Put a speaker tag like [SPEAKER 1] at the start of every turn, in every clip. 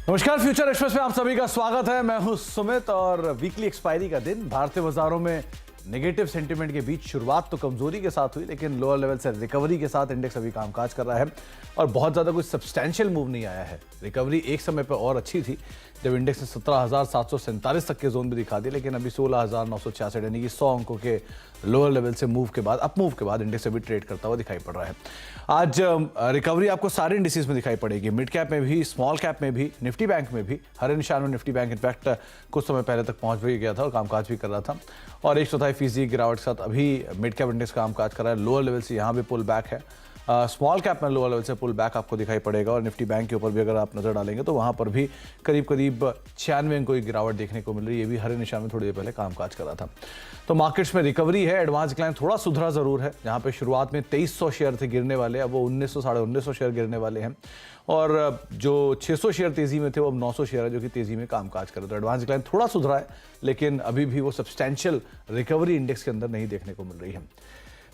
[SPEAKER 1] नमस्कार, future express में आप सभी का स्वागत है। मैं हूं सुमित और वीकली एक्सपायरी का दिन भारतीय बाजारों में नेगेटिव सेंटीमेंट के बीच शुरुआत तो कमजोरी के साथ हुई, लेकिन लोअर लेवल से रिकवरी के साथ इंडेक्स अभी कामकाज कर रहा है और बहुत ज्यादा कोई सब्सटैंशियल मूव नहीं आया है। रिकवरी एक समय पर और अच्छी थी जब इंडेक्स ने 17,747 तक के जोन भी दिखा दिए, लेकिन अभी 16,966 यानी कि 100 अंकों के लोअर लेवल से मूव के बाद, अप मूव के बाद इंडेक्स अभी ट्रेड करता हुआ दिखाई पड़ रहा है। आज रिकवरी आपको सारे इंडिसेस में दिखाई पड़ेगी, मिड कैप में भी, स्मॉल कैप में भी, निफ्टी बैंक में भी। हरे निशान में निफ्टी बैंक इनफैक्ट कुछ समय पहले तक पहुंच भी गया था और कामकाज भी कर रहा था और 1/4% गिरावट के साथ अभी मिड कैप इंडेक्स कामकाज कर रहा है। लोअर लेवल से यहाँ भी पुल बैक है, स्मॉल कैप में लोअर लेवल से पुल बैक आपको दिखाई पड़ेगा और निफ्टी बैंक के ऊपर भी अगर आप नजर डालेंगे तो वहां पर भी करीब 96 अंकों की गिरावट देखने को मिल रही है। ये भी हरे निशान में थोड़ी देर पहले कामकाज कर रहा था। तो मार्केट्स में रिकवरी है, एडवांस डिक्लाइन थोड़ा सुधरा जरूर है। जहां पे शुरुआत में 2300 शेयर थे गिरने वाले, अब वो 1900 साढ़े 1900 शेयर गिरने वाले हैं और जो 600 शेयर तेजी में थे वो अब 900 शेयर है जो कि तेजी में कामकाज कर रहे। तो एडवांस डिक्लाइन थोड़ा सुधरा है, लेकिन अभी भी वो सब्सटैंशियल रिकवरी इंडेक्स के अंदर नहीं देखने को मिल रही है।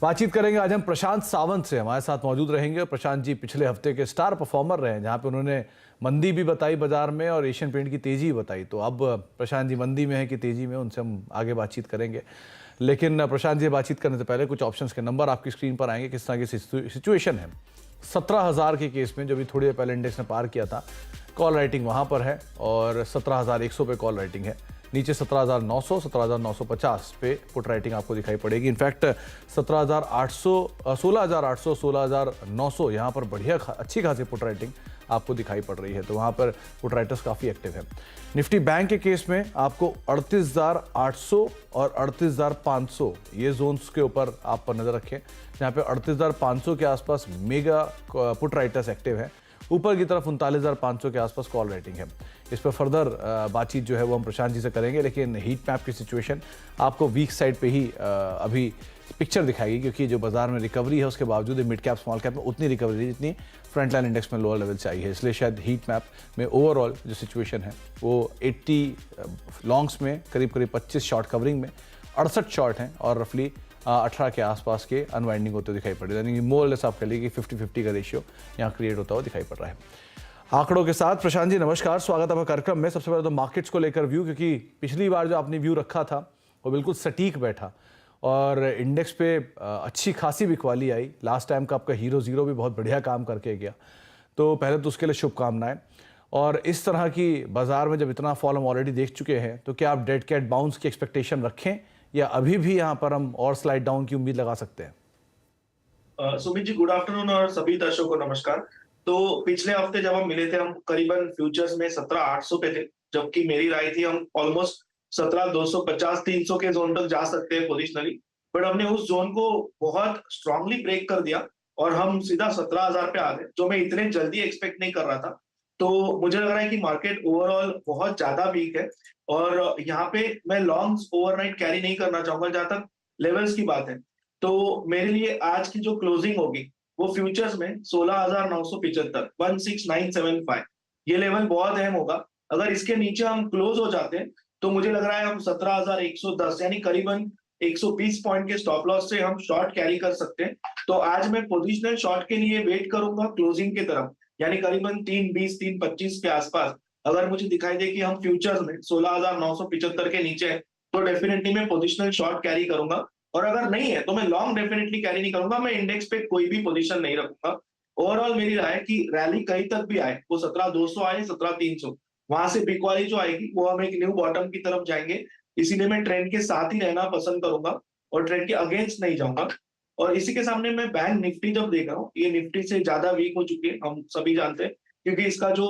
[SPEAKER 1] बातचीत करेंगे आज हम प्रशांत सावंत से, हमारे साथ मौजूद रहेंगे। प्रशांत जी पिछले हफ्ते के स्टार परफॉर्मर रहे हैं, जहां पे उन्होंने मंदी भी बताई बाजार में और एशियन पेंट की तेजी भी बताई। तो अब प्रशांत जी मंदी में है कि तेजी में, उनसे हम आगे बातचीत करेंगे। लेकिन प्रशांत जी बातचीत करने से पहले कुछ ऑप्शंस के नंबर आपकी स्क्रीन पर आएंगे। किस तरह की सिचुएशन है 17,000 के केस में, जो भी थोड़ी देर पहले इंडेक्स ने पार किया था, कॉल राइटिंग वहां पर है और 17,100 पे कॉल राइटिंग है। नीचे 17,900, 17,950 पे पुट राइटिंग आपको दिखाई पड़ेगी। इनफैक्ट 17,800, 16,800, 16,900 यहाँ पर बढ़िया अच्छी खासी पुट राइटिंग आपको दिखाई पड़ रही है। तो वहाँ पर पुट राइटर्स काफ़ी एक्टिव है। निफ्टी बैंक के केस में आपको 38,800 और 38,500 ये जोन्स के ऊपर आप नज़र रखें, जहाँ पे 38,500 के आसपास मेगा पुट राइटर्स एक्टिव है। ऊपर की तरफ 39,500 के आसपास कॉल रेटिंग है। इस पर फर्दर बातचीत जो है वो हम प्रशांत जी से करेंगे, लेकिन हीट मैप की सिचुएशन आपको वीक साइड पे ही अभी पिक्चर दिखाएगी, क्योंकि जो बाजार में रिकवरी है उसके बावजूद मिड कैप स्मॉल कैप में उतनी रिकवरी नहीं जितनी फ्रंट लाइन इंडेक्स में लोअर लेवल से आई है। इसलिए शायद हीट मैप में ओवरऑल जो सिचुएशन है वो 80 लॉन्ग्स में करीब 25 शॉर्ट कवरिंग में 68 शॉर्ट हैं और रफली 18 के आसपास के अनवाइंडिंग होते दिखाई पड़ रहे हैं। यानी मोर लेस आप कह लीजिए कि 50-50 का रेशियो यहाँ क्रिएट होता हुआ दिखाई पड़ रहा है। आंकड़ों के साथ प्रशांत जी नमस्कार, स्वागत है आपका कार्यक्रम में। सबसे पहले तो मार्केट्स को लेकर व्यू, क्योंकि पिछली बार जो आपने व्यू रखा था वो बिल्कुल सटीक बैठा और इंडेक्स पे अच्छी खासी बिकवाली आई। लास्ट टाइम का आपका हीरो जीरो भी बहुत बढ़िया काम करके गया, तो पहले तो उसके लिए शुभकामनाएं। और इस तरह की बाजार में जब इतना फॉल हम ऑलरेडी देख चुके हैं, तो क्या आप डेड कैट बाउंस की एक्सपेक्टेशन रखें या अभी भी यहाँ पर हम और स्लाइड डाउन की उम्मीद लगा सकते हैं?
[SPEAKER 2] सुमित जी, गुड आफ्टरनून और सभी दर्शकों को नमस्कार। तो पिछले हफ्ते जब हम मिले थे, हम करीबन फ्यूचर्स में 17,800 पे थे, जबकि मेरी राय थी हम ऑलमोस्ट 17,250 300 के जोन तक जा सकते हैं पोजिशनली। बट हमने उस जोन को बहुत स्ट्रांगली ब्रेक कर दिया और हम सीधा 17,000 पे आ गए, जो मैं इतने जल्दी एक्सपेक्ट नहीं कर रहा था। तो मुझे लग रहा है कि मार्केट ओवरऑल बहुत ज्यादा वीक है और यहाँ पे मैं लॉन्ग्स ओवरनाइट कैरी नहीं करना चाहूंगा जहां तक लेवल्स की बात है। तो मेरे लिए आज की जो क्लोजिंग होगी वो फ्यूचर्स में 16,975, 16,975 ये लेवल बहुत अहम होगा। अगर इसके नीचे हम क्लोज हो जाते हैं तो मुझे लग रहा है हम 17,110 यानी करीबन 120 पॉइंट के स्टॉप लॉस से हम शॉर्ट कैरी कर सकते हैं। तो आज मैं पोजिशनल शॉर्ट के लिए वेट करूंगा क्लोजिंग की तरफ, यानी करीबन 320, 325 के आसपास। अगर मुझे दिखाई दे कि हम फ्यूचर्स में 16,975 के नीचे हैं तो डेफिनेटली मैं पोजिशनल शॉर्ट कैरी करूंगा, और अगर नहीं है तो मैं लॉन्ग डेफिनेटली कैरी नहीं करूंगा। मैं इंडेक्स पे कोई भी पोजीशन नहीं रखूंगा। ओवरऑल मेरी राय है कि रैली कहीं तक भी आए, वो 17,200 आए, 17,300, वहां से बिकवाली जो आएगी वो हम एक न्यू बॉटम की तरफ जाएंगे। इसीलिए मैं ट्रेंड के साथ ही रहना पसंद करूंगा और ट्रेंड के अगेंस्ट नहीं जाऊंगा। और इसी के सामने मैं बैंक निफ्टी जब देख रहा हूँ, ये निफ्टी से ज्यादा वीक हो चुकी है, हम सभी जानते हैं, क्योंकि इसका जो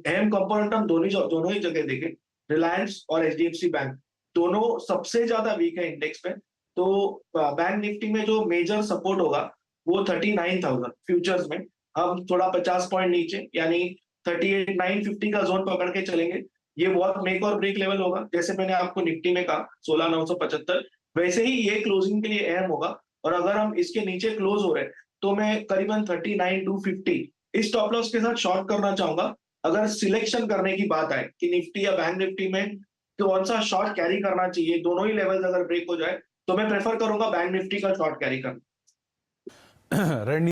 [SPEAKER 2] अहम कंपोनेंट हम दोनों ही जगह देखें, रिलायंस और एचडीएफसी बैंक दोनों सबसे ज्यादा वीक है इंडेक्स पे। तो बैंक निफ्टी में जो मेजर सपोर्ट होगा वो 39,000 फ्यूचर्स में। हम थोड़ा 50 पॉइंट नीचे यानी 38,950 का जोन पकड़ के चलेंगे। ये बहुत मेक और ब्रेक लेवल होगा, जैसे मैंने आपको निफ्टी में कहा 16,975, वैसे ही ये क्लोजिंग के लिए अहम होगा। और अगर हम इसके नीचे क्लोज हो रहे हैं तो मैं करीबन 39,250 इस स्टॉप लॉस के साथ शॉर्ट करना चाहूंगा। अगर सिलेक्शन करने की बात आए कि निफ्टी या बैंक निफ्टी में कौन सा शॉर्ट कैरी करना चाहिए, दोनों ही लेवल्स अगर ब्रेक हो जाए तो मैं प्रेफर करूंगा बैंक निफ्टी का शॉर्ट कैरी करना।